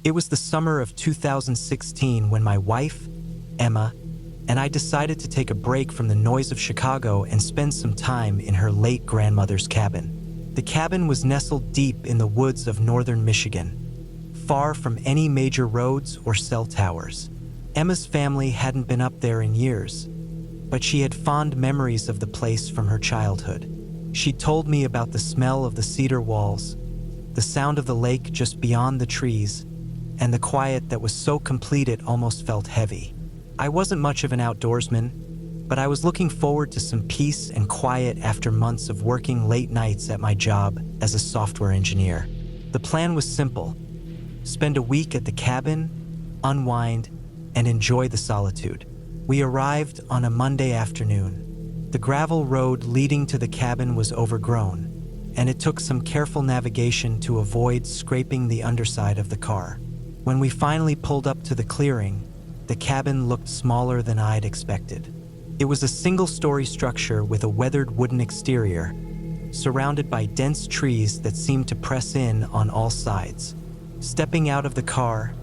It was the summer of 2016 when my wife, Emma, and I decided to take a break from the noise of Chicago and spend some time in her late grandmother's cabin. The cabin was nestled deep in the woods of northern Michigan, far from any major roads or cell towers. Emma's family hadn't been up there in years, but she had fond memories of the place from her childhood. She told me about the smell of the cedar walls, the sound of the lake just beyond the trees, and the quiet that was so complete it almost felt heavy. I wasn't much of an outdoorsman, but I was looking forward to some peace and quiet after months of working late nights at my job as a software engineer. The plan was simple: spend a week at the cabin, unwind, and enjoy the solitude. We arrived on a Monday afternoon. The gravel road leading to the cabin was overgrown, and it took some careful navigation to avoid scraping the underside of the car. When we finally pulled up to the clearing, the cabin looked smaller than I'd expected. It was a single-story structure with a weathered wooden exterior, surrounded by dense trees that seemed to press in on all sides. Stepping out of the car,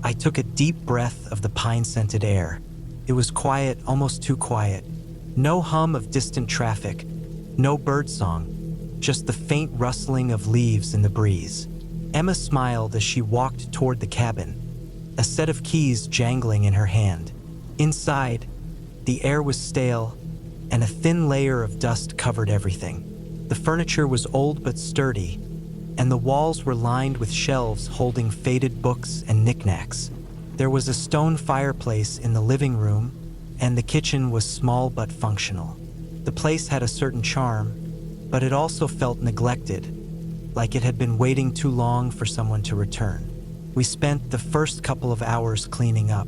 I took a deep breath of the pine-scented air. It was quiet, almost too quiet. No hum of distant traffic, no birdsong, just the faint rustling of leaves in the breeze. Emma smiled as she walked toward the cabin, a set of keys jangling in her hand. Inside, the air was stale, and a thin layer of dust covered everything. The furniture was old but sturdy, and the walls were lined with shelves holding faded books and knickknacks. There was a stone fireplace in the living room, and the kitchen was small but functional. The place had a certain charm, but it also felt neglected, like it had been waiting too long for someone to return. We spent the first couple of hours cleaning up.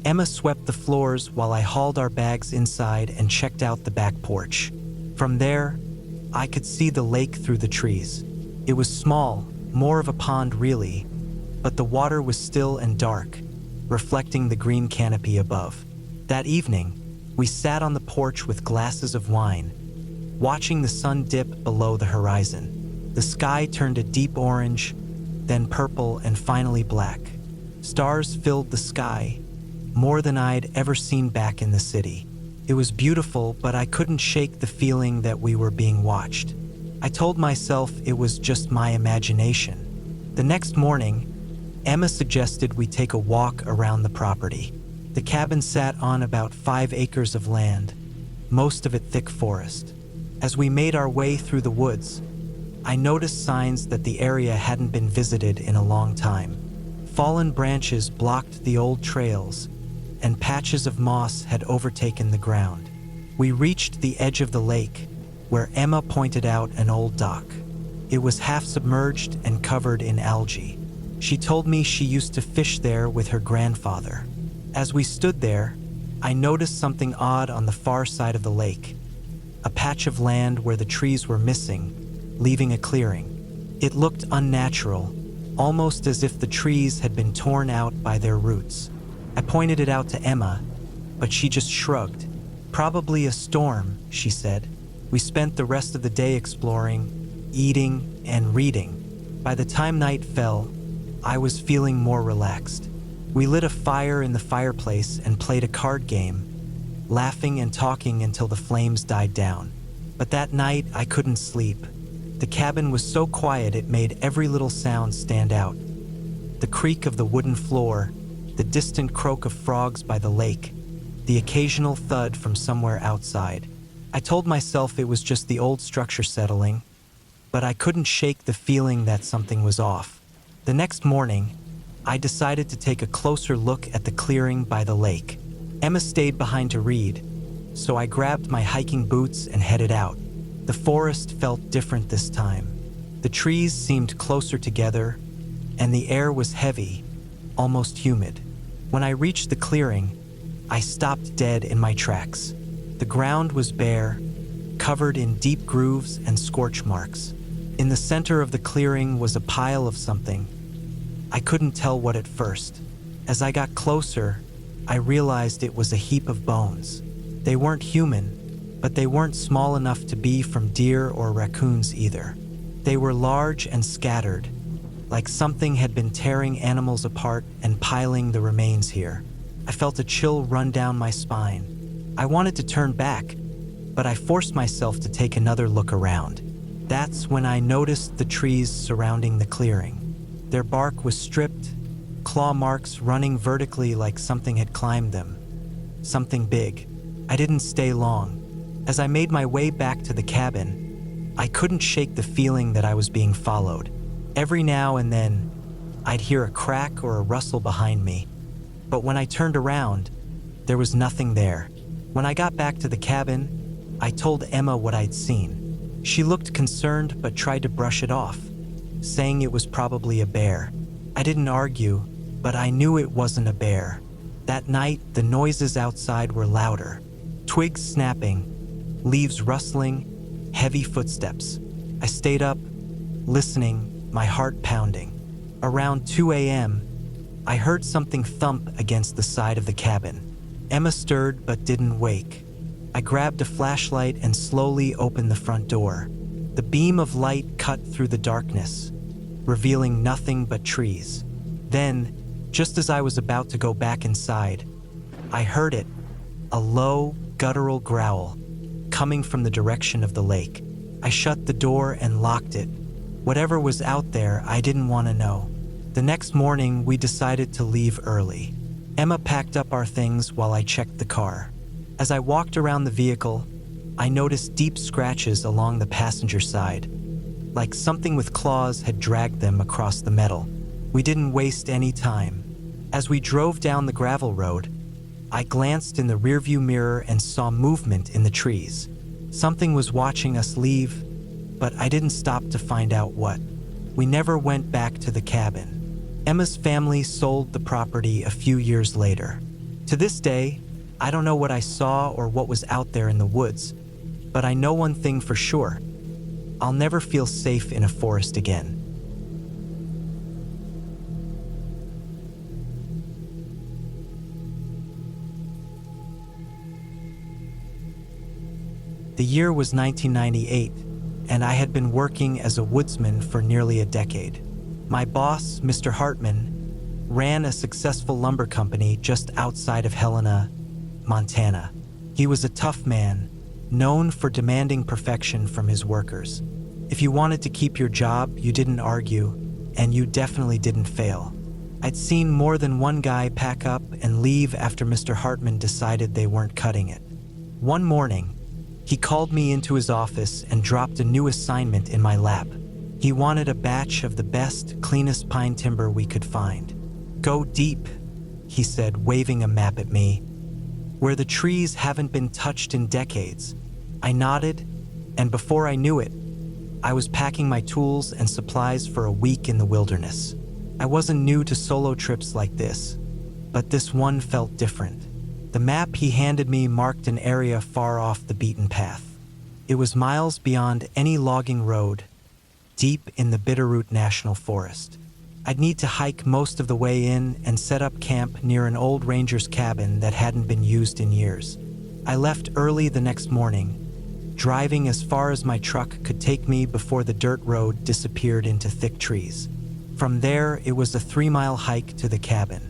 Emma swept the floors while I hauled our bags inside and checked out the back porch. From there, I could see the lake through the trees. It was small, more of a pond really, but the water was still and dark, reflecting the green canopy above. That evening, we sat on the porch with glasses of wine, watching the sun dip below the horizon. The sky turned a deep orange, then purple, and finally black. Stars filled the sky, more than I'd ever seen back in the city. It was beautiful, but I couldn't shake the feeling that we were being watched. I told myself it was just my imagination. The next morning, Emma suggested we take a walk around the property. The cabin sat on about 5 acres of land, most of it thick forest. As we made our way through the woods, I noticed signs that the area hadn't been visited in a long time. Fallen branches blocked the old trails, and patches of moss had overtaken the ground. We reached the edge of the lake, where Emma pointed out an old dock. It was half submerged and covered in algae. She told me she used to fish there with her grandfather. As we stood there, I noticed something odd on the far side of the lake, a patch of land where the trees were missing, leaving a clearing. It looked unnatural, almost as if the trees had been torn out by their roots. I pointed it out to Emma, but she just shrugged. "Probably a storm," she said. We spent the rest of the day exploring, eating, and reading. By the time night fell, I was feeling more relaxed. We lit a fire in the fireplace and played a card game, laughing and talking until the flames died down. But that night, I couldn't sleep. The cabin was so quiet it made every little sound stand out. The creak of the wooden floor, the distant croak of frogs by the lake, the occasional thud from somewhere outside. I told myself it was just the old structure settling, but I couldn't shake the feeling that something was off. The next morning, I decided to take a closer look at the clearing by the lake. Emma stayed behind to read, so I grabbed my hiking boots and headed out. The forest felt different this time. The trees seemed closer together, and the air was heavy, almost humid. When I reached the clearing, I stopped dead in my tracks. The ground was bare, covered in deep grooves and scorch marks. In the center of the clearing was a pile of something. I couldn't tell what at first. As I got closer, I realized it was a heap of bones. They weren't human, but they weren't small enough to be from deer or raccoons either. They were large and scattered, like something had been tearing animals apart and piling the remains here. I felt a chill run down my spine. I wanted to turn back, but I forced myself to take another look around. That's when I noticed the trees surrounding the clearing. Their bark was stripped, claw marks running vertically like something had climbed them. Something big. I didn't stay long. As I made my way back to the cabin, I couldn't shake the feeling that I was being followed. Every now and then, I'd hear a crack or a rustle behind me. But when I turned around, there was nothing there. When I got back to the cabin, I told Emma what I'd seen. She looked concerned but tried to brush it off, saying it was probably a bear. I didn't argue, but I knew it wasn't a bear. That night, the noises outside were louder. Twigs snapping, leaves rustling, heavy footsteps. I stayed up, listening, my heart pounding. Around 2 a.m., I heard something thump against the side of the cabin. Emma stirred but didn't wake. I grabbed a flashlight and slowly opened the front door. The beam of light cut through the darkness, revealing nothing but trees. Then, just as I was about to go back inside, I heard it, a low, guttural growl, coming from the direction of the lake. I shut the door and locked it. Whatever was out there, I didn't want to know. The next morning, we decided to leave early. Emma packed up our things while I checked the car. As I walked around the vehicle, I noticed deep scratches along the passenger side, like something with claws had dragged them across the metal. We didn't waste any time. As we drove down the gravel road, I glanced in the rearview mirror and saw movement in the trees. Something was watching us leave, but I didn't stop to find out what. We never went back to the cabin. Emma's family sold the property a few years later. To this day, I don't know what I saw or what was out there in the woods, but I know one thing for sure. I'll never feel safe in a forest again. The year was 1998, and I had been working as a woodsman for nearly a decade. My boss, Mr. Hartman, ran a successful lumber company just outside of Helena, Montana. He was a tough man, known for demanding perfection from his workers. If you wanted to keep your job, you didn't argue, and you definitely didn't fail. I'd seen more than one guy pack up and leave after Mr. Hartman decided they weren't cutting it. One morning, he called me into his office and dropped a new assignment in my lap. He wanted a batch of the best, cleanest pine timber we could find. "Go deep," he said, waving a map at me, "where the trees haven't been touched in decades." I nodded, and before I knew it, I was packing my tools and supplies for a week in the wilderness. I wasn't new to solo trips like this, but this one felt different. The map he handed me marked an area far off the beaten path. It was miles beyond any logging road, deep in the Bitterroot National Forest. I'd need to hike most of the way in and set up camp near an old ranger's cabin that hadn't been used in years. I left early the next morning, driving as far as my truck could take me before the dirt road disappeared into thick trees. From there, it was a 3-mile hike to the cabin.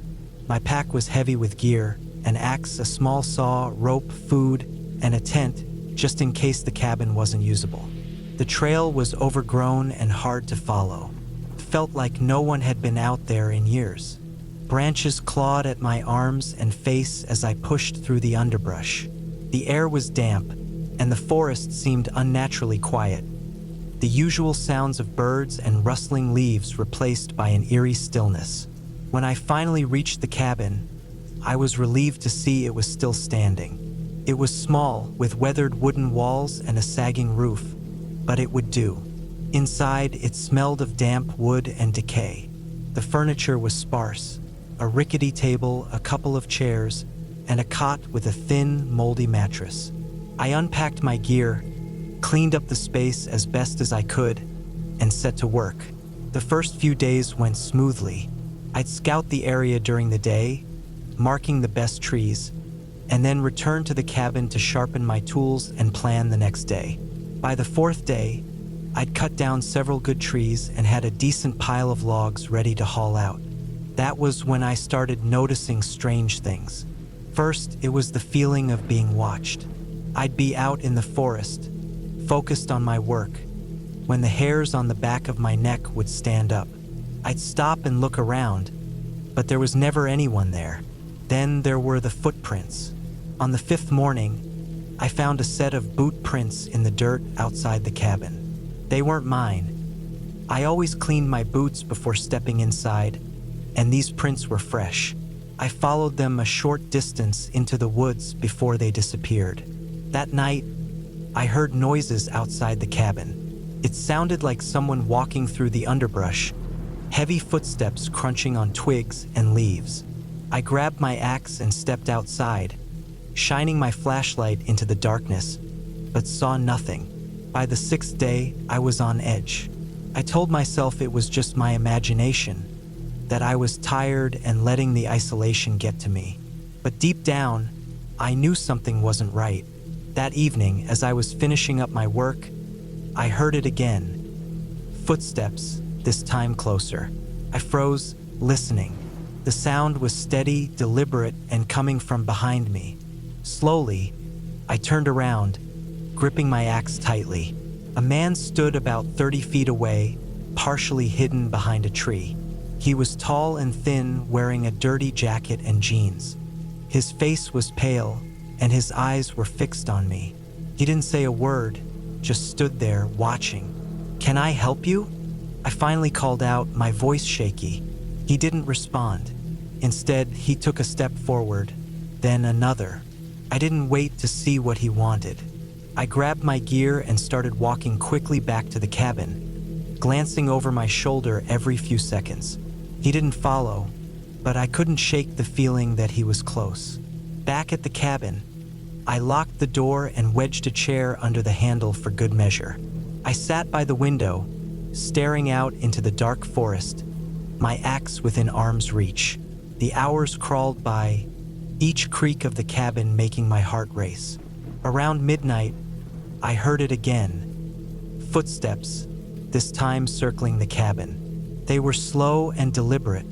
My pack was heavy with gear, an axe, a small saw, rope, food, and a tent, just in case the cabin wasn't usable. The trail was overgrown and hard to follow. It felt like no one had been out there in years. Branches clawed at my arms and face as I pushed through the underbrush. The air was damp, and the forest seemed unnaturally quiet. The usual sounds of birds and rustling leaves replaced by an eerie stillness. When I finally reached the cabin, I was relieved to see it was still standing. It was small, with weathered wooden walls and a sagging roof, but it would do. Inside, it smelled of damp wood and decay. The furniture was sparse: a rickety table, a couple of chairs, and a cot with a thin, moldy mattress. I unpacked my gear, cleaned up the space as best as I could, and set to work. The first few days went smoothly. I'd scout the area during the day, marking the best trees, and then return to the cabin to sharpen my tools and plan the next day. By the 4th day, I'd cut down several good trees and had a decent pile of logs ready to haul out. That was when I started noticing strange things. First, it was the feeling of being watched. I'd be out in the forest, focused on my work, when the hairs on the back of my neck would stand up. I'd stop and look around, but there was never anyone there. Then there were the footprints. On the fifth morning, I found a set of boot prints in the dirt outside the cabin. They weren't mine. I always cleaned my boots before stepping inside, and these prints were fresh. I followed them a short distance into the woods before they disappeared. That night, I heard noises outside the cabin. It sounded like someone walking through the underbrush, heavy footsteps crunching on twigs and leaves. I grabbed my axe and stepped outside, shining my flashlight into the darkness, but saw nothing. By the sixth day, I was on edge. I told myself it was just my imagination, that I was tired and letting the isolation get to me. But deep down, I knew something wasn't right. That evening, as I was finishing up my work, I heard it again. Footsteps, this time closer. I froze, listening. The sound was steady, deliberate, and coming from behind me. Slowly, I turned around, gripping my axe tightly. A man stood about 30 feet away, partially hidden behind a tree. He was tall and thin, wearing a dirty jacket and jeans. His face was pale, and his eyes were fixed on me. He didn't say a word, just stood there, watching. "Can I help you?" I finally called out, my voice shaky. He didn't respond. Instead, he took a step forward, then another. I didn't wait to see what he wanted. I grabbed my gear and started walking quickly back to the cabin, glancing over my shoulder every few seconds. He didn't follow, but I couldn't shake the feeling that he was close. Back at the cabin, I locked the door and wedged a chair under the handle for good measure. I sat by the window, staring out into the dark forest, my axe within arm's reach. The hours crawled by, each creak of the cabin making my heart race. Around midnight, I heard it again. Footsteps, this time circling the cabin. They were slow and deliberate,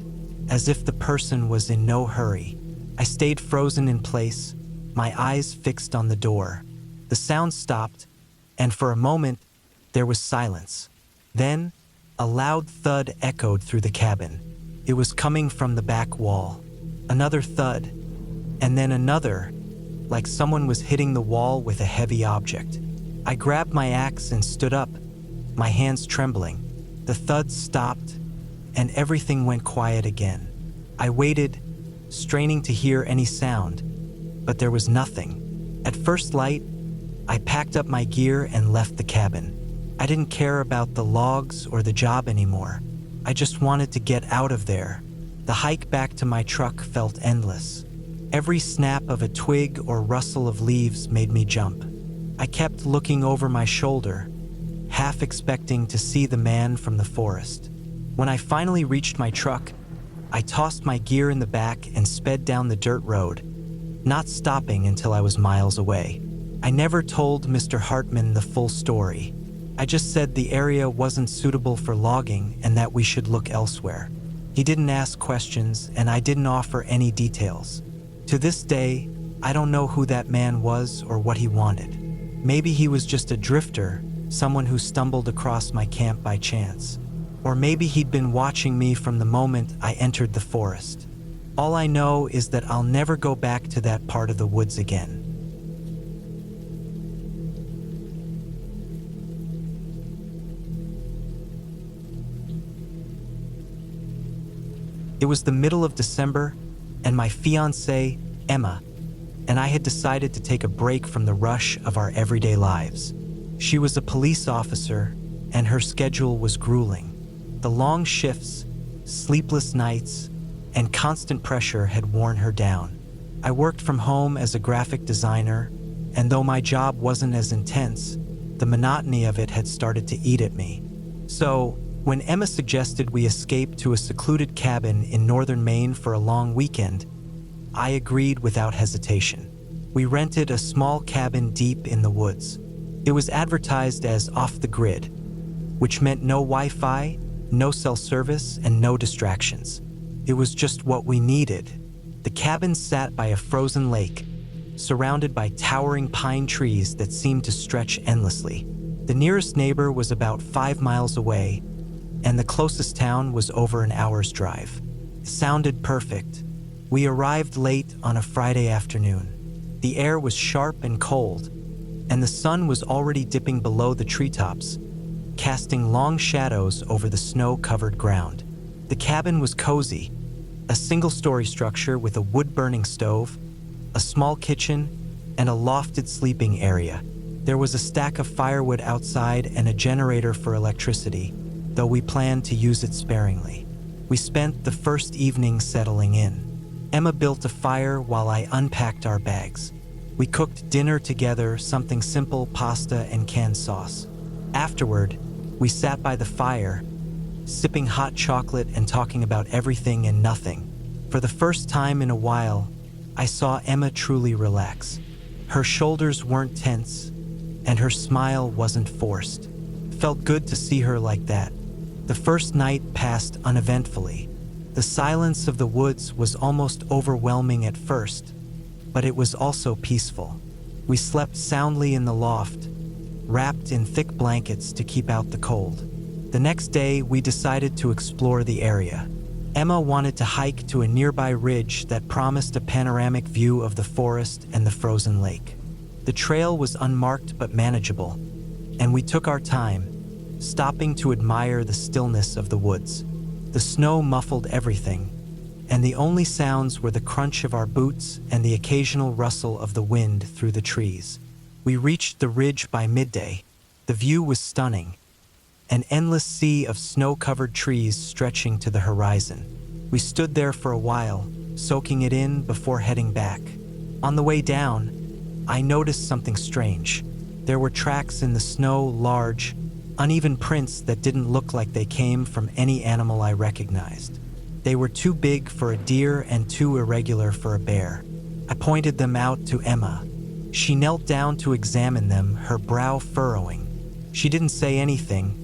as if the person was in no hurry. I stayed frozen in place, my eyes fixed on the door. The sound stopped, and for a moment, there was silence. Then, a loud thud echoed through the cabin. It was coming from the back wall. Another thud, and then another, like someone was hitting the wall with a heavy object. I grabbed my axe and stood up, my hands trembling. The thud stopped, and everything went quiet again. I waited, straining to hear any sound, but there was nothing. At first light, I packed up my gear and left the cabin. I didn't care about the logs or the job anymore. I just wanted to get out of there. The hike back to my truck felt endless. Every snap of a twig or rustle of leaves made me jump. I kept looking over my shoulder, half expecting to see the man from the forest. When I finally reached my truck, I tossed my gear in the back and sped down the dirt road, not stopping until I was miles away. I never told Mr. Hartman the full story. I just said the area wasn't suitable for logging and that we should look elsewhere. He didn't ask questions, and I didn't offer any details. To this day, I don't know who that man was or what he wanted. Maybe he was just a drifter, someone who stumbled across my camp by chance. Or maybe he'd been watching me from the moment I entered the forest. All I know is that I'll never go back to that part of the woods again. It was the middle of December, and my fiancée, Emma, and I had decided to take a break from the rush of our everyday lives. She was a police officer, and her schedule was grueling. The long shifts, sleepless nights, and constant pressure had worn her down. I worked from home as a graphic designer, and though my job wasn't as intense, the monotony of it had started to eat at me. So, when Emma suggested we escape to a secluded cabin in northern Maine for a long weekend, I agreed without hesitation. We rented a small cabin deep in the woods. It was advertised as off the grid, which meant no Wi-Fi, no cell service, and no distractions. It was just what we needed. The cabin sat by a frozen lake, surrounded by towering pine trees that seemed to stretch endlessly. The nearest neighbor was about 5 miles away, and the closest town was over an hour's drive. It sounded perfect. We arrived late on a Friday afternoon. The air was sharp and cold, and the sun was already dipping below the treetops, casting long shadows over the snow-covered ground. The cabin was cozy, a single-story structure with a wood-burning stove, a small kitchen, and a lofted sleeping area. There was a stack of firewood outside and a generator for electricity, though we planned to use it sparingly. We spent the first evening settling in. Emma built a fire while I unpacked our bags. We cooked dinner together, something simple, pasta and canned sauce. Afterward, we sat by the fire, sipping hot chocolate and talking about everything and nothing. For the first time in a while, I saw Emma truly relax. Her shoulders weren't tense, and her smile wasn't forced. It felt good to see her like that. The first night passed uneventfully. The silence of the woods was almost overwhelming at first, but it was also peaceful. We slept soundly in the loft, wrapped in thick blankets to keep out the cold. The next day, we decided to explore the area. Emma wanted to hike to a nearby ridge that promised a panoramic view of the forest and the frozen lake. The trail was unmarked but manageable, and we took our time, stopping to admire the stillness of the woods. The snow muffled everything, and the only sounds were the crunch of our boots and the occasional rustle of the wind through the trees. We reached the ridge by midday. The view was stunning, an endless sea of snow-covered trees stretching to the horizon. We stood there for a while, soaking it in before heading back. On the way down, I noticed something strange. There were tracks in the snow, large, uneven prints that didn't look like they came from any animal I recognized. They were too big for a deer and too irregular for a bear. I pointed them out to Emma. She knelt down to examine them, her brow furrowing. She didn't say anything,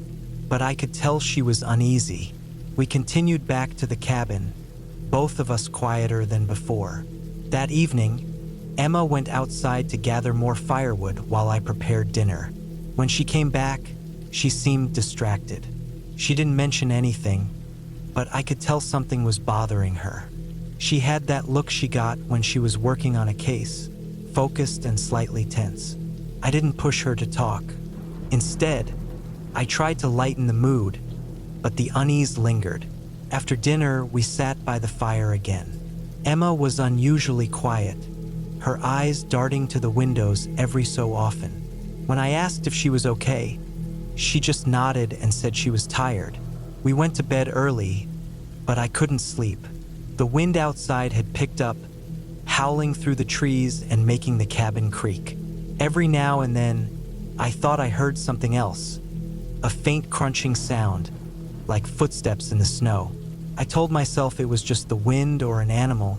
but I could tell she was uneasy. We continued back to the cabin, both of us quieter than before. That evening, Emma went outside to gather more firewood while I prepared dinner. When she came back, she seemed distracted. She didn't mention anything, but I could tell something was bothering her. She had that look she got when she was working on a case, focused and slightly tense. I didn't push her to talk. Instead, I tried to lighten the mood, but the unease lingered. After dinner, we sat by the fire again. Emma was unusually quiet, her eyes darting to the windows every so often. When I asked if she was okay, she just nodded and said she was tired. We went to bed early, but I couldn't sleep. The wind outside had picked up, howling through the trees and making the cabin creak. Every now and then, I thought I heard something else, a faint crunching sound, like footsteps in the snow. I told myself it was just the wind or an animal,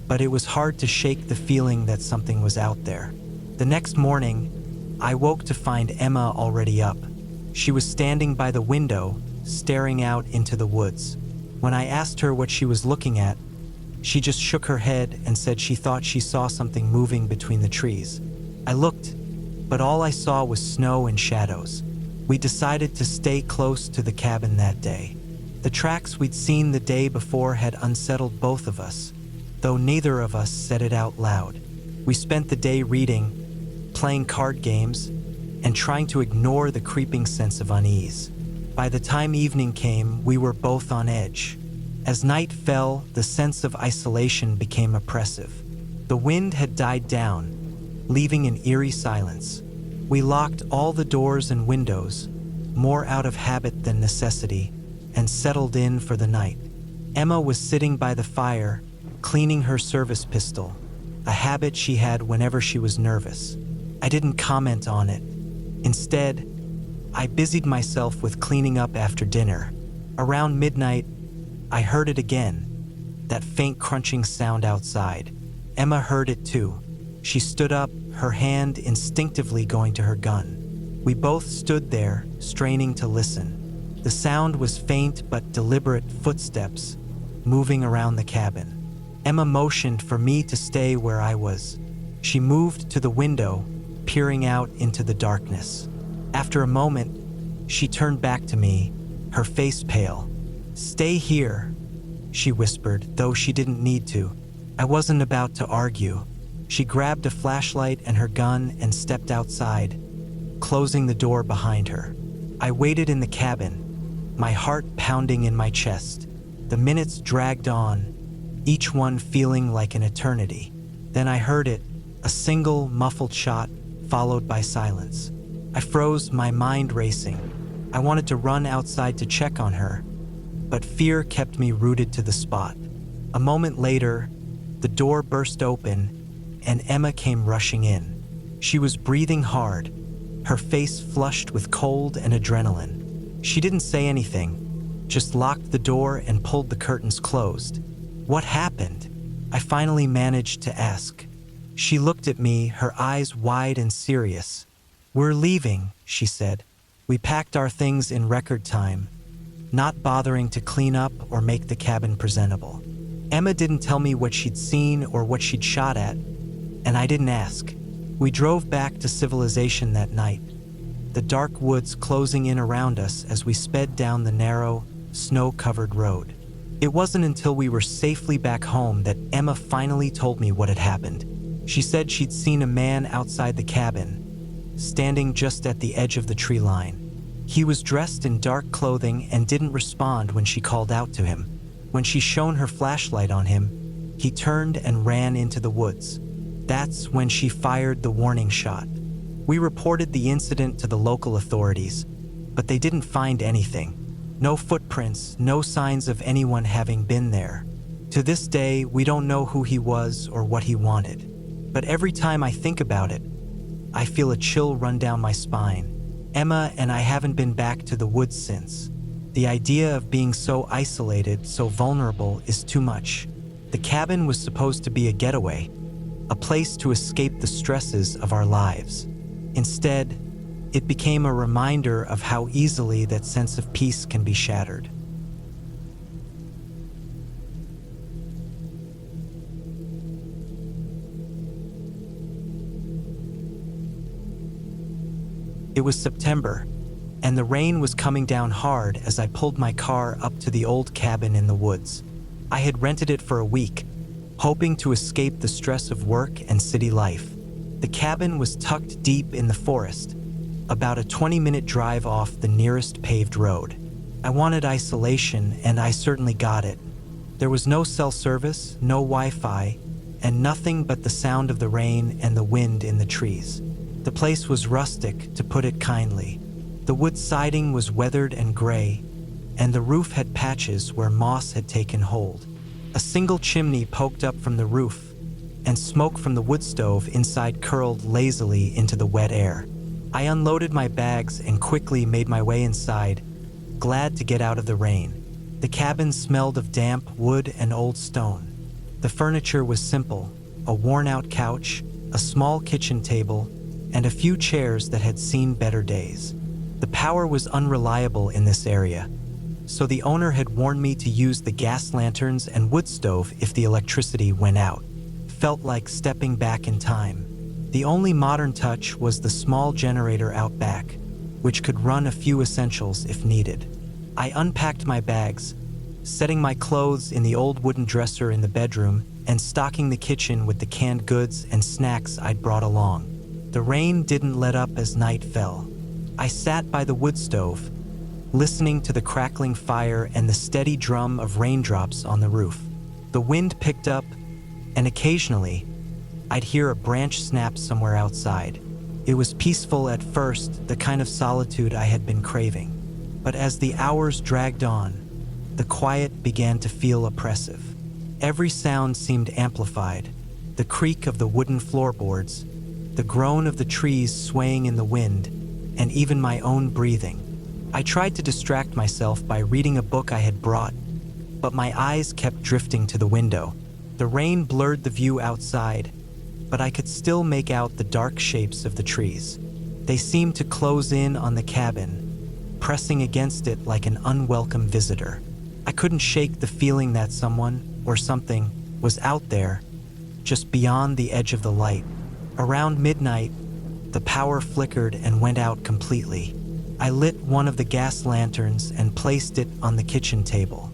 but it was hard to shake the feeling that something was out there. The next morning, I woke to find Emma already up. She was standing by the window, staring out into the woods. When I asked her what she was looking at, she just shook her head and said she thought she saw something moving between the trees. I looked, but all I saw was snow and shadows. We decided to stay close to the cabin that day. The tracks we'd seen the day before had unsettled both of us, though neither of us said it out loud. We spent the day reading, playing card games, and trying to ignore the creeping sense of unease. By the time evening came, we were both on edge. As night fell, the sense of isolation became oppressive. The wind had died down, leaving an eerie silence. We locked all the doors and windows, more out of habit than necessity, and settled in for the night. Emma was sitting by the fire, cleaning her service pistol, a habit she had whenever she was nervous. I didn't comment on it. Instead, I busied myself with cleaning up after dinner. Around midnight, I heard it again, that faint crunching sound outside. Emma heard it too. She stood up, her hand instinctively going to her gun. We both stood there, straining to listen. The sound was faint but deliberate footsteps moving around the cabin. Emma motioned for me to stay where I was. She moved to the window, peering out into the darkness. After a moment, she turned back to me, her face pale. "Stay here," she whispered, though she didn't need to. I wasn't about to argue. She grabbed a flashlight and her gun and stepped outside, closing the door behind her. I waited in the cabin, my heart pounding in my chest. The minutes dragged on, each one feeling like an eternity. Then I heard it, a single muffled shot, followed by silence. I froze, my mind racing. I wanted to run outside to check on her, but fear kept me rooted to the spot. A moment later, the door burst open, and Emma came rushing in. She was breathing hard, her face flushed with cold and adrenaline. She didn't say anything, just locked the door and pulled the curtains closed. "What happened?" I finally managed to ask. She looked at me, her eyes wide and serious. "We're leaving," she said. "We packed our things in record time, not bothering to clean up or make the cabin presentable." Emma didn't tell me what she'd seen or what she'd shot at, and I didn't ask. We drove back to civilization that night, the dark woods closing in around us as we sped down the narrow, snow-covered road. It wasn't until we were safely back home that Emma finally told me what had happened. She said she'd seen a man outside the cabin, standing just at the edge of the tree line. He was dressed in dark clothing and didn't respond when she called out to him. When she shone her flashlight on him, he turned and ran into the woods. That's when she fired the warning shot. We reported the incident to the local authorities, but they didn't find anything. No footprints, no signs of anyone having been there. To this day, we don't know who he was or what he wanted. But every time I think about it, I feel a chill run down my spine. Emma and I haven't been back to the woods since. The idea of being so isolated, so vulnerable, is too much. The cabin was supposed to be a getaway, a place to escape the stresses of our lives. Instead, it became a reminder of how easily that sense of peace can be shattered. It was September, and the rain was coming down hard as I pulled my car up to the old cabin in the woods. I had rented it for a week, hoping to escape the stress of work and city life. The cabin was tucked deep in the forest, about a 20-minute drive off the nearest paved road. I wanted isolation, and I certainly got it. There was no cell service, no Wi-Fi, and nothing but the sound of the rain and the wind in the trees. The place was rustic, to put it kindly. The wood siding was weathered and gray, and the roof had patches where moss had taken hold. A single chimney poked up from the roof, and smoke from the wood stove inside curled lazily into the wet air. I unloaded my bags and quickly made my way inside, glad to get out of the rain. The cabin smelled of damp wood and old stone. The furniture was simple, a worn-out couch, a small kitchen table, and a few chairs that had seen better days. The power was unreliable in this area, so the owner had warned me to use the gas lanterns and wood stove if the electricity went out. Felt like stepping back in time. The only modern touch was the small generator out back, which could run a few essentials if needed. I unpacked my bags, setting my clothes in the old wooden dresser in the bedroom and stocking the kitchen with the canned goods and snacks I'd brought along. The rain didn't let up as night fell. I sat by the wood stove, listening to the crackling fire and the steady drum of raindrops on the roof. The wind picked up, and occasionally, I'd hear a branch snap somewhere outside. It was peaceful at first, the kind of solitude I had been craving. But as the hours dragged on, the quiet began to feel oppressive. Every sound seemed amplified: the creak of the wooden floorboards, the groan of the trees swaying in the wind, and even my own breathing. I tried to distract myself by reading a book I had brought, but my eyes kept drifting to the window. The rain blurred the view outside, but I could still make out the dark shapes of the trees. They seemed to close in on the cabin, pressing against it like an unwelcome visitor. I couldn't shake the feeling that someone, or something, was out there, just beyond the edge of the light. Around midnight, the power flickered and went out completely. I lit one of the gas lanterns and placed it on the kitchen table.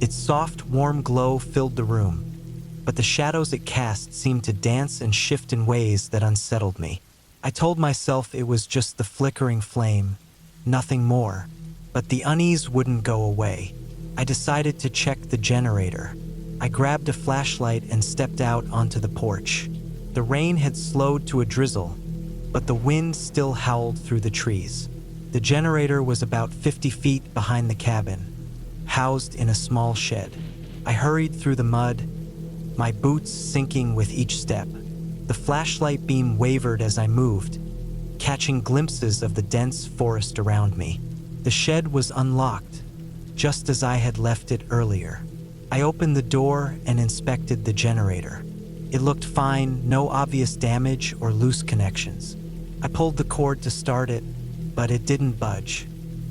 Its soft, warm glow filled the room, but the shadows it cast seemed to dance and shift in ways that unsettled me. I told myself it was just the flickering flame, nothing more, but the unease wouldn't go away. I decided to check the generator. I grabbed a flashlight and stepped out onto the porch. The rain had slowed to a drizzle, but the wind still howled through the trees. The generator was about 50 feet behind the cabin, housed in a small shed. I hurried through the mud, my boots sinking with each step. The flashlight beam wavered as I moved, catching glimpses of the dense forest around me. The shed was unlocked, just as I had left it earlier. I opened the door and inspected the generator. It looked fine, no obvious damage or loose connections. I pulled the cord to start it, but it didn't budge.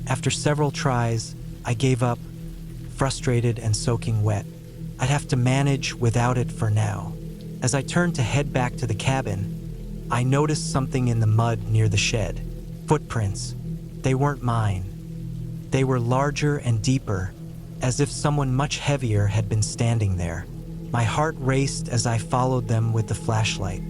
After several tries, I gave up, frustrated and soaking wet. I'd have to manage without it for now. As I turned to head back to the cabin, I noticed something in the mud near the shed. Footprints. They weren't mine. They were larger and deeper, as if someone much heavier had been standing there. My heart raced as I followed them with the flashlight.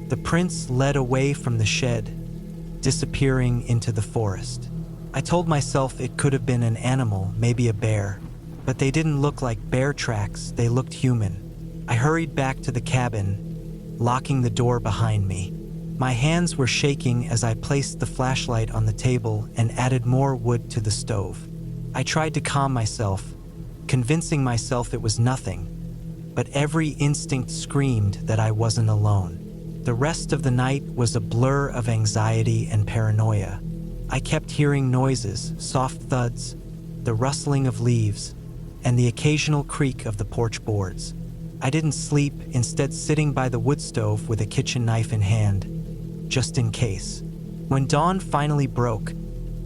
The prints led away from the shed, disappearing into the forest. I told myself it could have been an animal, maybe a bear, but they didn't look like bear tracks, they looked human. I hurried back to the cabin, locking the door behind me. My hands were shaking as I placed the flashlight on the table and added more wood to the stove. I tried to calm myself, convincing myself it was nothing, but every instinct screamed that I wasn't alone. The rest of the night was a blur of anxiety and paranoia. I kept hearing noises, soft thuds, the rustling of leaves, and the occasional creak of the porch boards. I didn't sleep, instead sitting by the wood stove with a kitchen knife in hand, just in case. When dawn finally broke,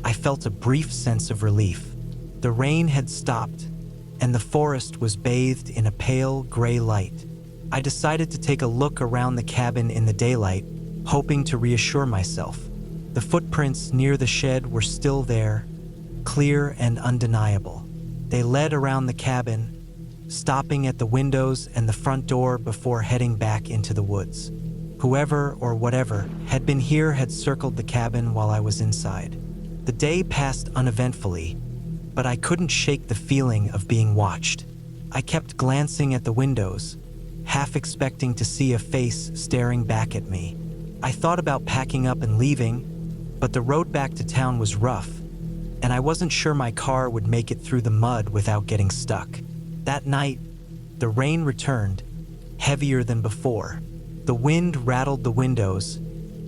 I felt a brief sense of relief. The rain had stopped, and the forest was bathed in a pale gray light. I decided to take a look around the cabin in the daylight, hoping to reassure myself. The footprints near the shed were still there, clear and undeniable. They led around the cabin, stopping at the windows and the front door before heading back into the woods. Whoever or whatever had been here had circled the cabin while I was inside. The day passed uneventfully, but I couldn't shake the feeling of being watched. I kept glancing at the windows, half expecting to see a face staring back at me. I thought about packing up and leaving, but the road back to town was rough, and I wasn't sure my car would make it through the mud without getting stuck. That night, the rain returned, heavier than before. The wind rattled the windows,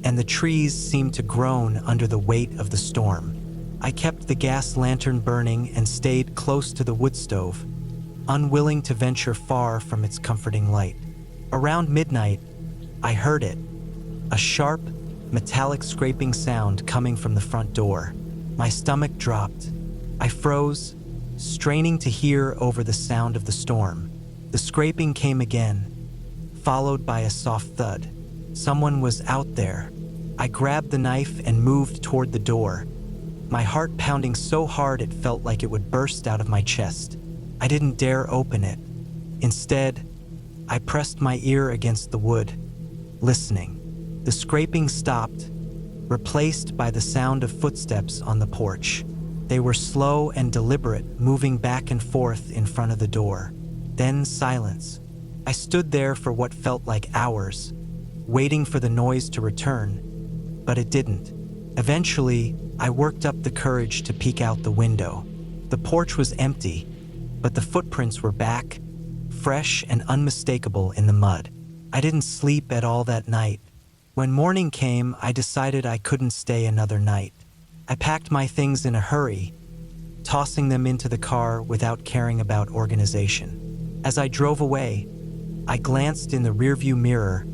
and the trees seemed to groan under the weight of the storm. I kept the gas lantern burning and stayed close to the wood stove, unwilling to venture far from its comforting light. Around midnight, I heard it, a sharp, metallic scraping sound coming from the front door. My stomach dropped. I froze, straining to hear over the sound of the storm. The scraping came again, followed by a soft thud. Someone was out there. I grabbed the knife and moved toward the door, my heart pounding so hard it felt like it would burst out of my chest. I didn't dare open it. Instead, I pressed my ear against the wood, listening. The scraping stopped, replaced by the sound of footsteps on the porch. They were slow and deliberate, moving back and forth in front of the door. Then silence. I stood there for what felt like hours, waiting for the noise to return, but it didn't. Eventually, I worked up the courage to peek out the window. The porch was empty, but the footprints were back, fresh and unmistakable in the mud. I didn't sleep at all that night. When morning came, I decided I couldn't stay another night. I packed my things in a hurry, tossing them into the car without caring about organization. As I drove away, I glanced in the rearview mirror,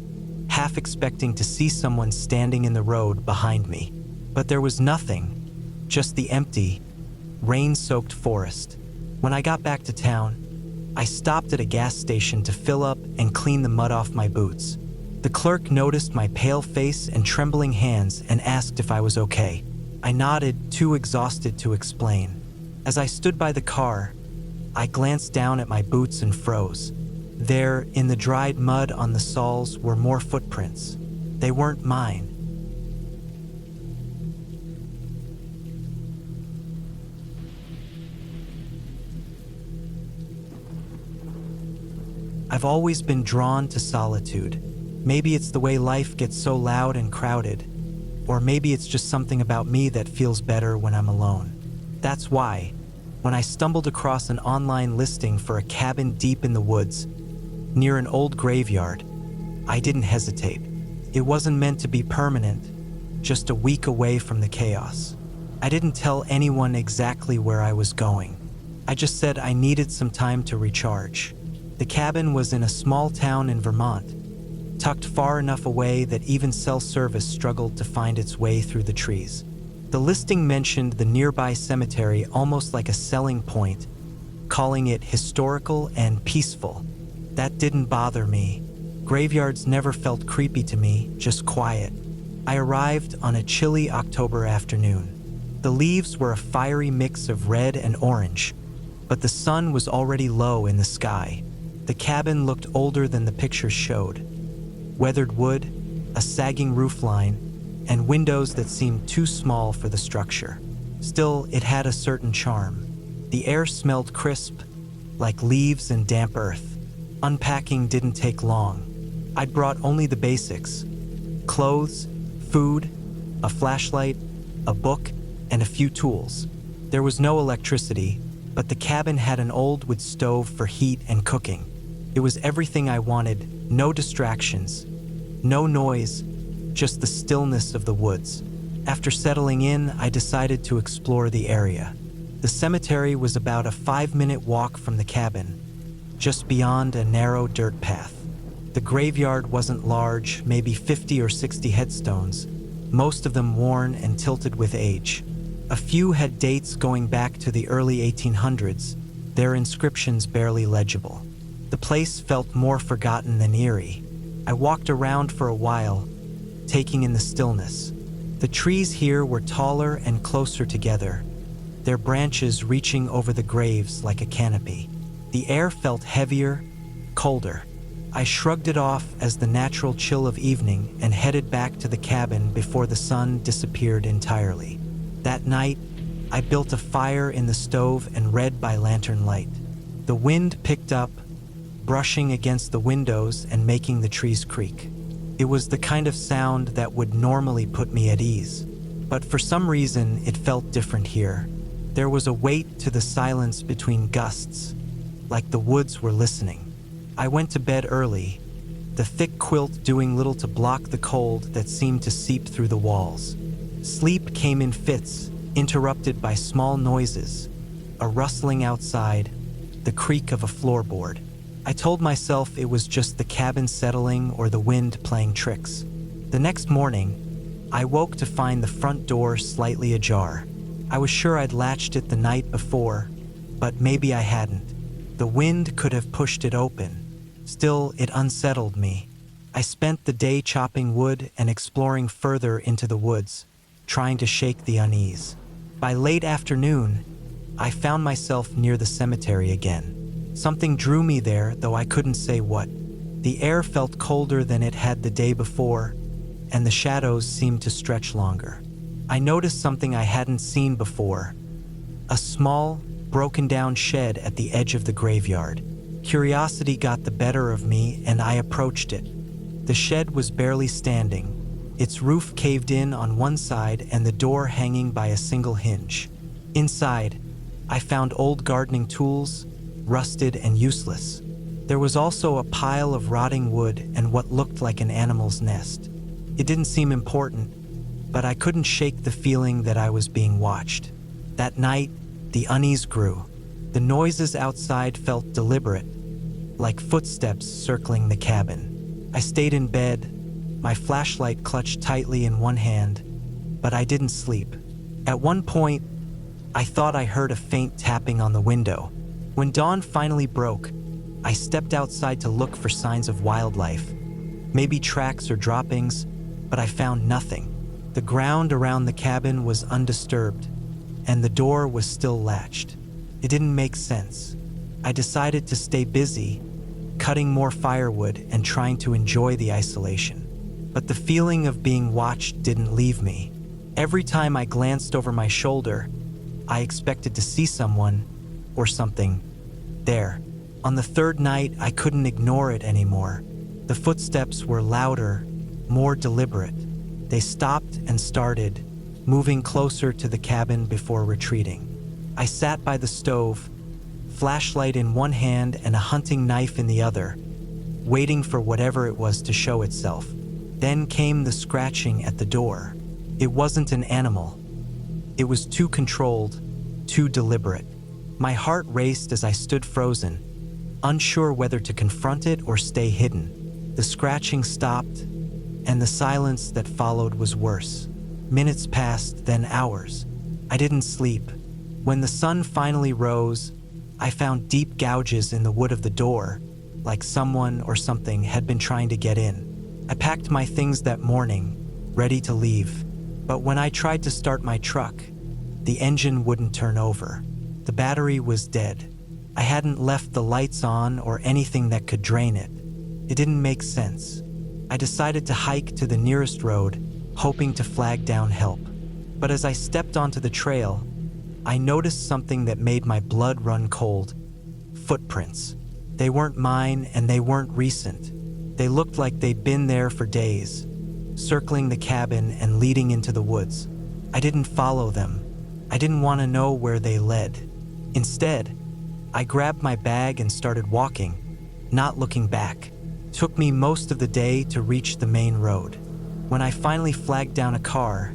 half expecting to see someone standing in the road behind me. But there was nothing, just the empty, rain-soaked forest. When I got back to town, I stopped at a gas station to fill up and clean the mud off my boots. The clerk noticed my pale face and trembling hands and asked if I was okay. I nodded, too exhausted to explain. As I stood by the car, I glanced down at my boots and froze. There, in the dried mud on the soles, were more footprints. They weren't mine. I've always been drawn to solitude. Maybe it's the way life gets so loud and crowded, or maybe it's just something about me that feels better when I'm alone. That's why, when I stumbled across an online listing for a cabin deep in the woods, near an old graveyard, I didn't hesitate. It wasn't meant to be permanent, just a week away from the chaos. I didn't tell anyone exactly where I was going. I just said I needed some time to recharge. The cabin was in a small town in Vermont, tucked far enough away that even cell service struggled to find its way through the trees. The listing mentioned the nearby cemetery almost like a selling point, calling it historical and peaceful. That didn't bother me. Graveyards never felt creepy to me, just quiet. I arrived on a chilly October afternoon. The leaves were a fiery mix of red and orange, but the sun was already low in the sky. The cabin looked older than the pictures showed. Weathered wood, a sagging roofline, and windows that seemed too small for the structure. Still, it had a certain charm. The air smelled crisp, like leaves and damp earth. Unpacking didn't take long. I'd brought only the basics: clothes, food, a flashlight, a book, and a few tools. There was no electricity, but the cabin had an old wood stove for heat and cooking. It was everything I wanted, no distractions, no noise, just the stillness of the woods. After settling in, I decided to explore the area. The cemetery was about a 5-minute walk from the cabin, just beyond a narrow dirt path. The graveyard wasn't large, maybe 50 or 60 headstones, most of them worn and tilted with age. A few had dates going back to the early 1800s, their inscriptions barely legible. The place felt more forgotten than eerie. I walked around for a while, taking in the stillness. The trees here were taller and closer together, their branches reaching over the graves like a canopy. The air felt heavier, colder. I shrugged it off as the natural chill of evening and headed back to the cabin before the sun disappeared entirely. That night, I built a fire in the stove and read by lantern light. The wind picked up, brushing against the windows and making the trees creak. It was the kind of sound that would normally put me at ease, but for some reason it felt different here. There was a weight to the silence between gusts, like the woods were listening. I went to bed early, the thick quilt doing little to block the cold that seemed to seep through the walls. Sleep came in fits, interrupted by small noises, a rustling outside, the creak of a floorboard. I told myself it was just the cabin settling or the wind playing tricks. The next morning, I woke to find the front door slightly ajar. I was sure I'd latched it the night before, but maybe I hadn't. The wind could have pushed it open. Still, it unsettled me. I spent the day chopping wood and exploring further into the woods, trying to shake the unease. By late afternoon, I found myself near the cemetery again. Something drew me there, though I couldn't say what. The air felt colder than it had the day before, and the shadows seemed to stretch longer. I noticed something I hadn't seen before: a small, broken-down shed at the edge of the graveyard. Curiosity got the better of me, and I approached it. The shed was barely standing, its roof caved in on one side and the door hanging by a single hinge. Inside, I found old gardening tools, rusted and useless. There was also a pile of rotting wood and what looked like an animal's nest. It didn't seem important, but I couldn't shake the feeling that I was being watched. That night, the unease grew. The noises outside felt deliberate, like footsteps circling the cabin. I stayed in bed, my flashlight clutched tightly in one hand, but I didn't sleep. At one point, I thought I heard a faint tapping on the window. When dawn finally broke, I stepped outside to look for signs of wildlife, maybe tracks or droppings, but I found nothing. The ground around the cabin was undisturbed, and the door was still latched. It didn't make sense. I decided to stay busy, cutting more firewood and trying to enjoy the isolation. But the feeling of being watched didn't leave me. Every time I glanced over my shoulder, I expected to see someone or something there. On the third night, I couldn't ignore it anymore. The footsteps were louder, more deliberate. They stopped and started, moving closer to the cabin before retreating. I sat by the stove, flashlight in one hand and a hunting knife in the other, waiting for whatever it was to show itself. Then came the scratching at the door. It wasn't an animal. It was too controlled, too deliberate. My heart raced as I stood frozen, unsure whether to confront it or stay hidden. The scratching stopped, and the silence that followed was worse. Minutes passed, then hours. I didn't sleep. When the sun finally rose, I found deep gouges in the wood of the door, like someone or something had been trying to get in. I packed my things that morning, ready to leave. But when I tried to start my truck, the engine wouldn't turn over. The battery was dead. I hadn't left the lights on or anything that could drain it. It didn't make sense. I decided to hike to the nearest road, hoping to flag down help. But as I stepped onto the trail, I noticed something that made my blood run cold. Footprints. They weren't mine and they weren't recent. They looked like they'd been there for days, circling the cabin and leading into the woods. I didn't follow them. I didn't want to know where they led. Instead, I grabbed my bag and started walking, not looking back. It took me most of the day to reach the main road. When I finally flagged down a car,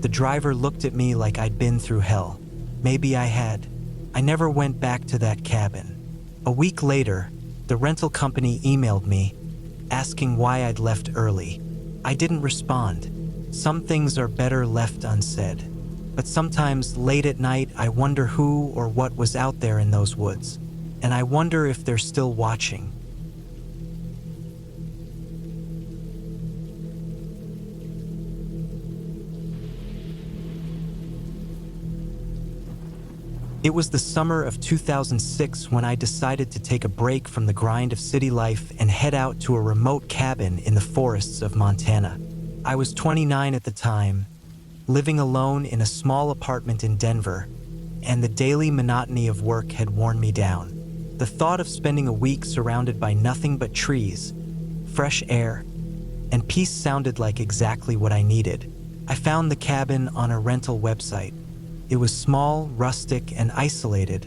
the driver looked at me like I'd been through hell. Maybe I had. I never went back to that cabin. A week later, the rental company emailed me, asking why I'd left early. I didn't respond. Some things are better left unsaid. But sometimes late at night, I wonder who or what was out there in those woods. And I wonder if they're still watching. It was the summer of 2006 when I decided to take a break from the grind of city life and head out to a remote cabin in the forests of Montana. I was 29 at the time, living alone in a small apartment in Denver, and the daily monotony of work had worn me down. The thought of spending a week surrounded by nothing but trees, fresh air, and peace sounded like exactly what I needed. I found the cabin on a rental website. It was small, rustic, and isolated,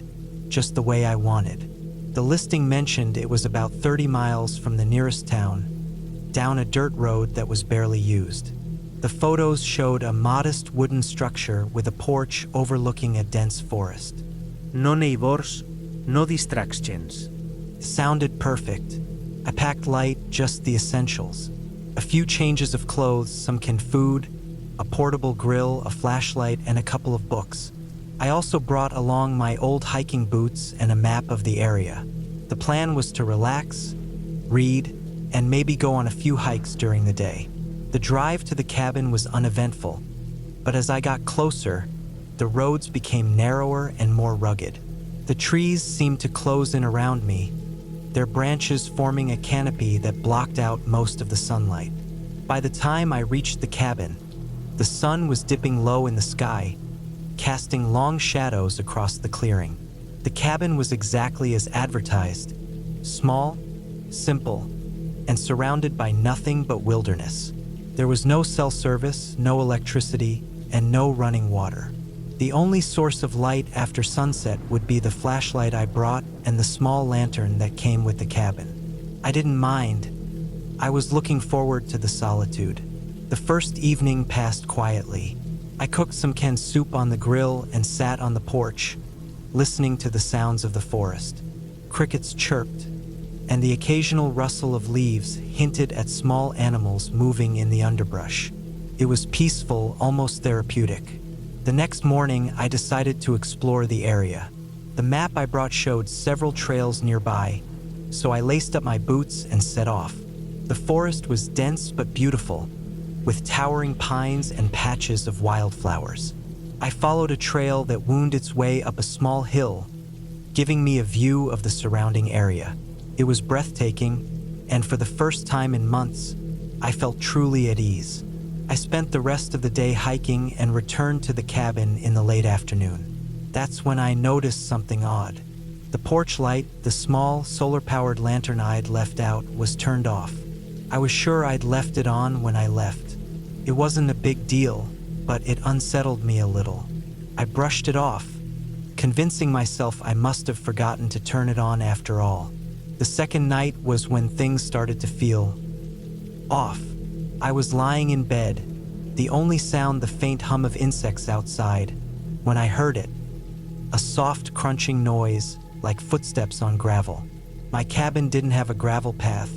just the way I wanted. The listing mentioned it was about 30 miles from the nearest town, down a dirt road that was barely used. The photos showed a modest wooden structure with a porch overlooking a dense forest. No neighbors, no distractions. Sounded perfect. I packed light, just the essentials. A few changes of clothes, some canned food, a portable grill, a flashlight, and a couple of books. I also brought along my old hiking boots and a map of the area. The plan was to relax, read, and maybe go on a few hikes during the day. The drive to the cabin was uneventful, but as I got closer, the roads became narrower and more rugged. The trees seemed to close in around me, their branches forming a canopy that blocked out most of the sunlight. By the time I reached the cabin, the sun was dipping low in the sky, casting long shadows across the clearing. The cabin was exactly as advertised, small, simple, and surrounded by nothing but wilderness. There was no cell service, no electricity, and no running water. The only source of light after sunset would be the flashlight I brought and the small lantern that came with the cabin. I didn't mind. I was looking forward to the solitude. The first evening passed quietly. I cooked some canned soup on the grill and sat on the porch, listening to the sounds of the forest. Crickets chirped, and the occasional rustle of leaves hinted at small animals moving in the underbrush. It was peaceful, almost therapeutic. The next morning, I decided to explore the area. The map I brought showed several trails nearby, so I laced up my boots and set off. The forest was dense but beautiful, with towering pines and patches of wildflowers. I followed a trail that wound its way up a small hill, giving me a view of the surrounding area. It was breathtaking, and for the first time in months, I felt truly at ease. I spent the rest of the day hiking and returned to the cabin in the late afternoon. That's when I noticed something odd. The porch light, the small solar-powered lantern I'd left out, was turned off. I was sure I'd left it on when I left. It wasn't a big deal, but it unsettled me a little. I brushed it off, convincing myself I must have forgotten to turn it on after all. The second night was when things started to feel off. I was lying in bed, the only sound the faint hum of insects outside, when I heard it. A soft crunching noise, like footsteps on gravel. My cabin didn't have a gravel path,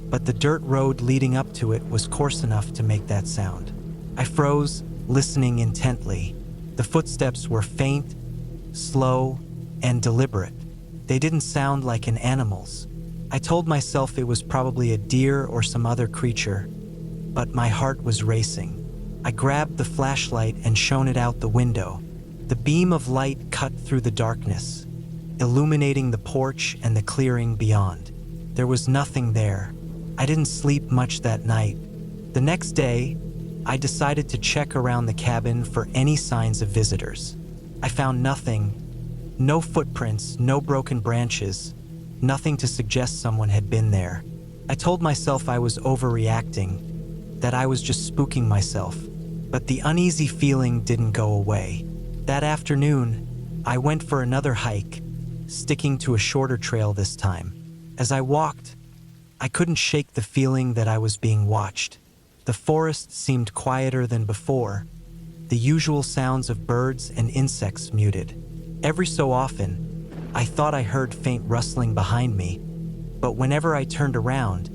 but the dirt road leading up to it was coarse enough to make that sound. I froze, listening intently. The footsteps were faint, slow, and deliberate. They didn't sound like an animal's. I told myself it was probably a deer or some other creature, but my heart was racing. I grabbed the flashlight and shone it out the window. The beam of light cut through the darkness, illuminating the porch and the clearing beyond. There was nothing there. I didn't sleep much that night. The next day, I decided to check around the cabin for any signs of visitors. I found nothing. No footprints, no broken branches, nothing to suggest someone had been there. I told myself I was overreacting, that I was just spooking myself, but the uneasy feeling didn't go away. That afternoon, I went for another hike, sticking to a shorter trail this time. As I walked, I couldn't shake the feeling that I was being watched. The forest seemed quieter than before, the usual sounds of birds and insects muted. Every so often, I thought I heard faint rustling behind me, but whenever I turned around,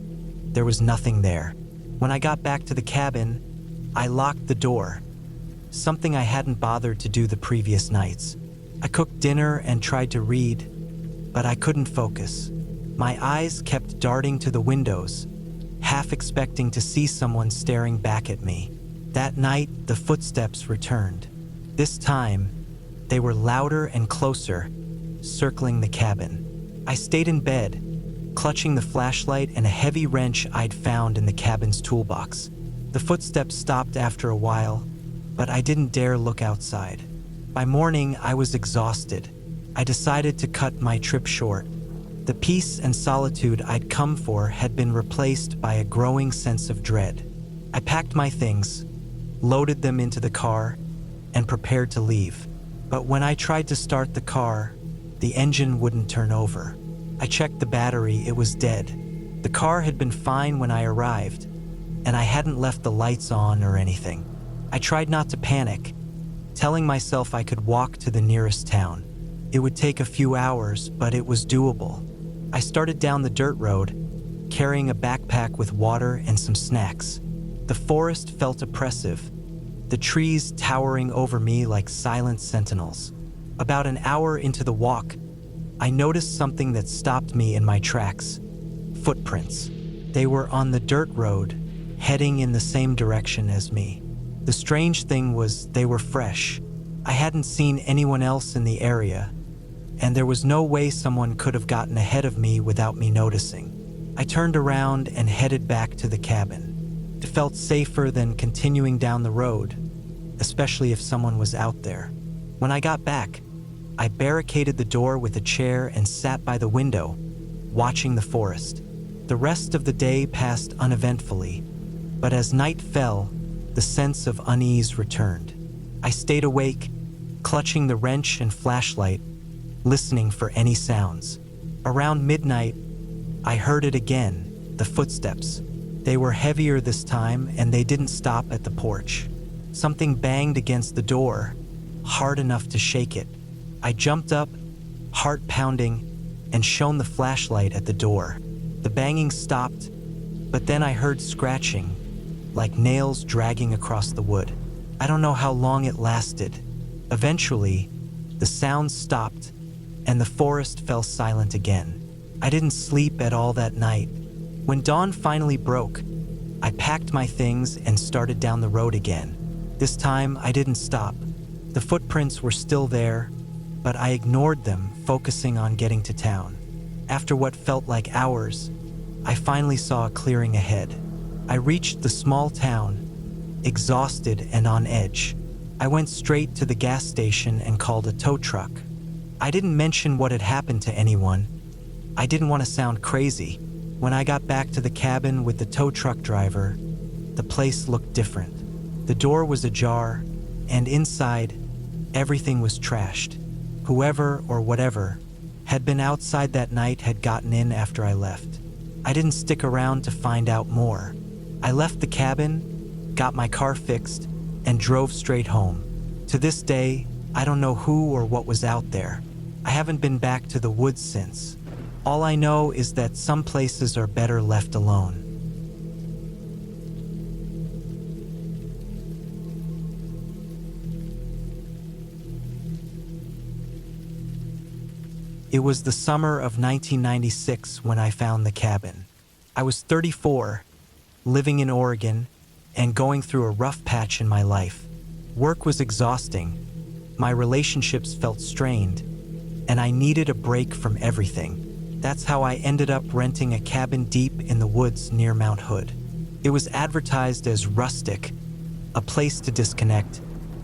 there was nothing there. When I got back to the cabin, I locked the door, something I hadn't bothered to do the previous nights. I cooked dinner and tried to read, but I couldn't focus. My eyes kept darting to the windows, half expecting to see someone staring back at me. That night, the footsteps returned. This time, they were louder and closer, circling the cabin. I stayed in bed, clutching the flashlight and a heavy wrench I'd found in the cabin's toolbox. The footsteps stopped after a while, but I didn't dare look outside. By morning, I was exhausted. I decided to cut my trip short. The peace and solitude I'd come for had been replaced by a growing sense of dread. I packed my things, loaded them into the car, and prepared to leave. But when I tried to start the car, the engine wouldn't turn over. I checked the battery, it was dead. The car had been fine when I arrived, and I hadn't left the lights on or anything. I tried not to panic, telling myself I could walk to the nearest town. It would take a few hours, but it was doable. I started down the dirt road, carrying a backpack with water and some snacks. The forest felt oppressive, the trees towering over me like silent sentinels. About an hour into the walk, I noticed something that stopped me in my tracks. Footprints. They were on the dirt road, heading in the same direction as me. The strange thing was they were fresh. I hadn't seen anyone else in the area, and there was no way someone could have gotten ahead of me without me noticing. I turned around and headed back to the cabin. It felt safer than continuing down the road, especially if someone was out there. When I got back, I barricaded the door with a chair and sat by the window, watching the forest. The rest of the day passed uneventfully, but as night fell, the sense of unease returned. I stayed awake, clutching the wrench and flashlight, listening for any sounds. Around midnight, I heard it again, the footsteps. They were heavier this time, and they didn't stop at the porch. Something banged against the door, hard enough to shake it. I jumped up, heart pounding, and shone the flashlight at the door. The banging stopped, but then I heard scratching, like nails dragging across the wood. I don't know how long it lasted. Eventually, the sounds stopped and the forest fell silent again. I didn't sleep at all that night. When dawn finally broke, I packed my things and started down the road again. This time, I didn't stop. The footprints were still there, but I ignored them, focusing on getting to town. After what felt like hours, I finally saw a clearing ahead. I reached the small town, exhausted and on edge. I went straight to the gas station and called a tow truck. I didn't mention what had happened to anyone. I didn't want to sound crazy. When I got back to the cabin with the tow truck driver, the place looked different. The door was ajar, and inside, everything was trashed. Whoever or whatever had been outside that night had gotten in after I left. I didn't stick around to find out more. I left the cabin, got my car fixed, and drove straight home. To this day, I don't know who or what was out there. I haven't been back to the woods since. All I know is that some places are better left alone. It was the summer of 1996 when I found the cabin. I was 34, living in Oregon, and going through a rough patch in my life. Work was exhausting, my relationships felt strained, and I needed a break from everything. That's how I ended up renting a cabin deep in the woods near Mount Hood. It was advertised as rustic, a place to disconnect,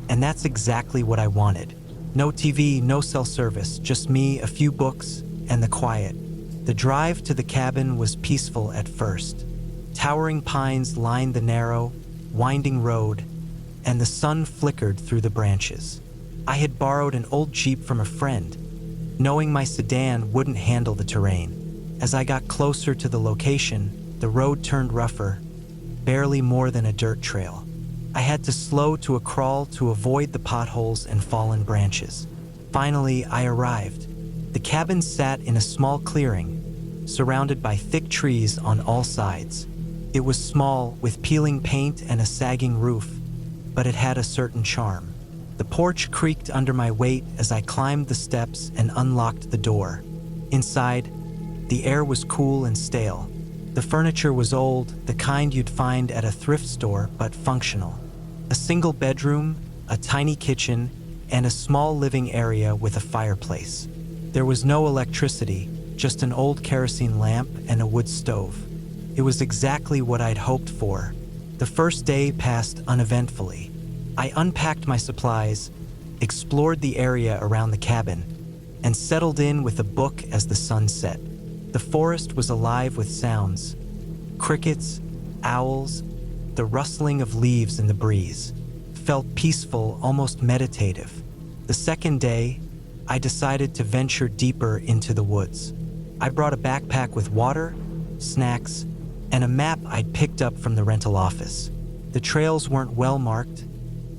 and that's exactly what I wanted. No TV, no cell service, just me, a few books, and the quiet. The drive to the cabin was peaceful at first. Towering pines lined the narrow, winding road, and the sun flickered through the branches. I had borrowed an old Jeep from a friend, knowing my sedan wouldn't handle the terrain. As I got closer to the location, the road turned rougher, barely more than a dirt trail. I had to slow to a crawl to avoid the potholes and fallen branches. Finally, I arrived. The cabin sat in a small clearing, surrounded by thick trees on all sides. It was small, with peeling paint and a sagging roof, but it had a certain charm. The porch creaked under my weight as I climbed the steps and unlocked the door. Inside, the air was cool and stale. The furniture was old, the kind you'd find at a thrift store, but functional. A single bedroom, a tiny kitchen, and a small living area with a fireplace. There was no electricity, just an old kerosene lamp and a wood stove. It was exactly what I'd hoped for. The first day passed uneventfully. I unpacked my supplies, explored the area around the cabin, and settled in with a book as the sun set. The forest was alive with sounds: crickets, owls, the rustling of leaves in the breeze. Felt peaceful, almost meditative. The second day, I decided to venture deeper into the woods. I brought a backpack with water, snacks, and a map I'd picked up from the rental office. The trails weren't well marked,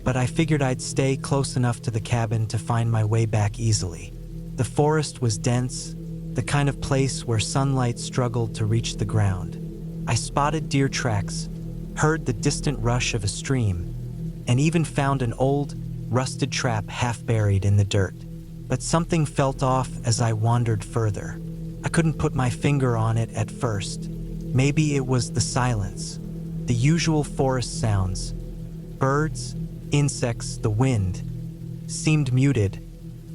but I figured I'd stay close enough to the cabin to find my way back easily. The forest was dense, the kind of place where sunlight struggled to reach the ground. I spotted deer tracks, heard the distant rush of a stream, and even found an old, rusted trap half buried in the dirt. But something felt off as I wandered further. I couldn't put my finger on it at first. Maybe it was the silence, the usual forest sounds. Birds, insects, the wind seemed muted,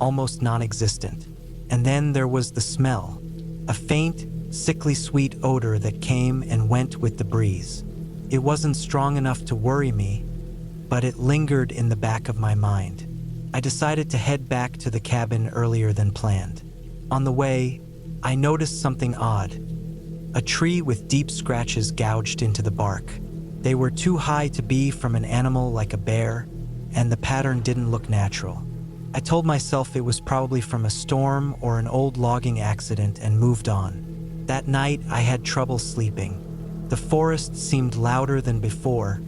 almost non-existent. And then there was the smell, a faint, sickly sweet odor that came and went with the breeze. It wasn't strong enough to worry me, but it lingered in the back of my mind. I decided to head back to the cabin earlier than planned. On the way, I noticed something odd. A tree with deep scratches gouged into the bark. They were too high to be from an animal like a bear, and the pattern didn't look natural. I told myself it was probably from a storm or an old logging accident and moved on. That night, I had trouble sleeping. The forest seemed louder than before,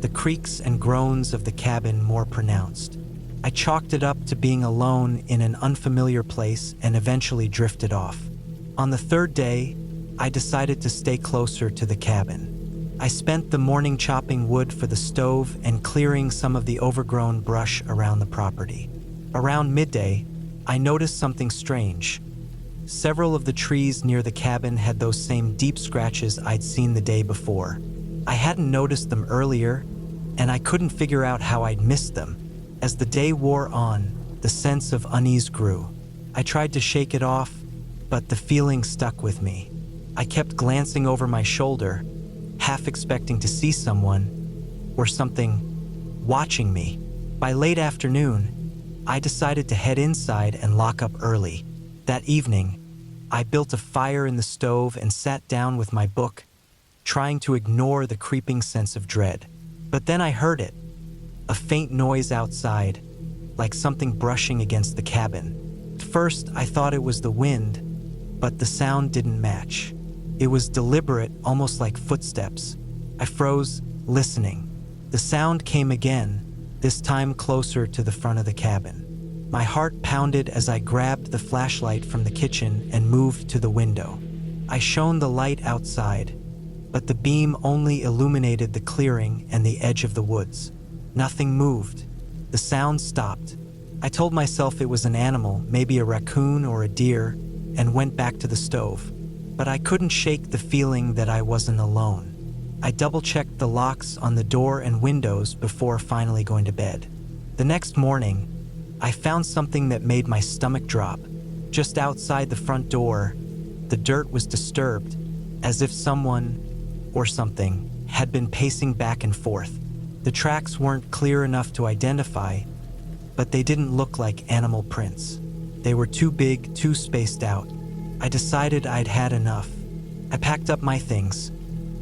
the creaks and groans of the cabin more pronounced. I chalked it up to being alone in an unfamiliar place and eventually drifted off. On the third day, I decided to stay closer to the cabin. I spent the morning chopping wood for the stove and clearing some of the overgrown brush around the property. Around midday, I noticed something strange. Several of the trees near the cabin had those same deep scratches I'd seen the day before. I hadn't noticed them earlier, and I couldn't figure out how I'd missed them. As the day wore on, the sense of unease grew. I tried to shake it off, but the feeling stuck with me. I kept glancing over my shoulder, half expecting to see someone or something watching me. By late afternoon, I decided to head inside and lock up early. That evening, I built a fire in the stove and sat down with my book, trying to ignore the creeping sense of dread. But then I heard it, a faint noise outside, like something brushing against the cabin. At first, I thought it was the wind, but the sound didn't match. It was deliberate, almost like footsteps. I froze, listening. The sound came again, this time closer to the front of the cabin. My heart pounded as I grabbed the flashlight from the kitchen and moved to the window. I shone the light outside, but the beam only illuminated the clearing and the edge of the woods. Nothing moved. The sound stopped. I told myself it was an animal, maybe a raccoon or a deer, and went back to the stove. But I couldn't shake the feeling that I wasn't alone. I double-checked the locks on the door and windows before finally going to bed. The next morning, I found something that made my stomach drop. Just outside the front door, the dirt was disturbed, as if someone or something had been pacing back and forth. The tracks weren't clear enough to identify, but they didn't look like animal prints. They were too big, too spaced out. I decided I'd had enough. I packed up my things,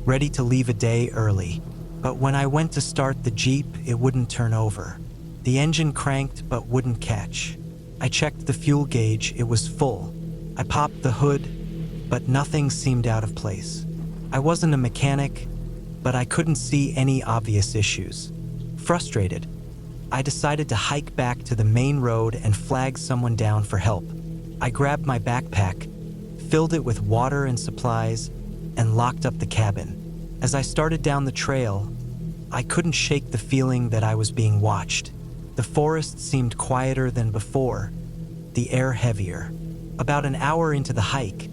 ready to leave a day early. But when I went to start the Jeep, it wouldn't turn over. The engine cranked but wouldn't catch. I checked the fuel gauge, it was full. I popped the hood, but nothing seemed out of place. I wasn't a mechanic, but I couldn't see any obvious issues. Frustrated, I decided to hike back to the main road and flag someone down for help. I grabbed my backpack, filled it with water and supplies, and locked up the cabin. As I started down the trail, I couldn't shake the feeling that I was being watched. The forest seemed quieter than before, the air heavier. About an hour into the hike,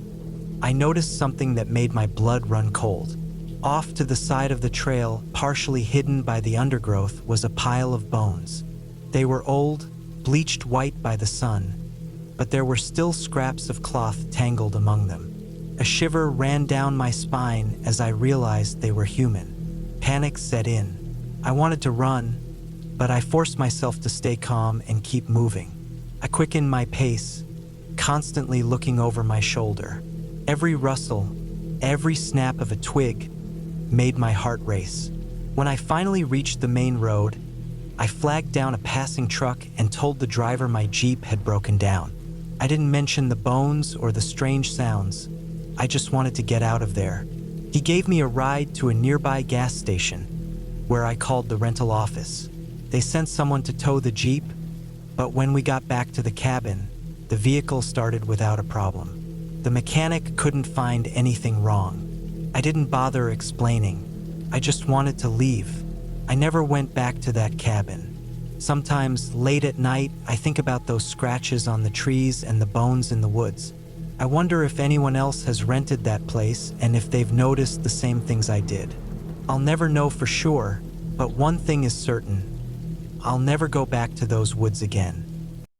I noticed something that made my blood run cold. Off to the side of the trail, partially hidden by the undergrowth, was a pile of bones. They were old, bleached white by the sun, but there were still scraps of cloth tangled among them. A shiver ran down my spine as I realized they were human. Panic set in. I wanted to run, but I forced myself to stay calm and keep moving. I quickened my pace, constantly looking over my shoulder. Every rustle, every snap of a twig made my heart race. When I finally reached the main road, I flagged down a passing truck and told the driver my Jeep had broken down. I didn't mention the bones or the strange sounds. I just wanted to get out of there. He gave me a ride to a nearby gas station, where I called the rental office. They sent someone to tow the Jeep, but when we got back to the cabin, the vehicle started without a problem. The mechanic couldn't find anything wrong. I didn't bother explaining. I just wanted to leave. I never went back to that cabin. Sometimes, late at night, I think about those scratches on the trees and the bones in the woods. I wonder if anyone else has rented that place and if they've noticed the same things I did. I'll never know for sure, but one thing is certain. I'll never go back to those woods again.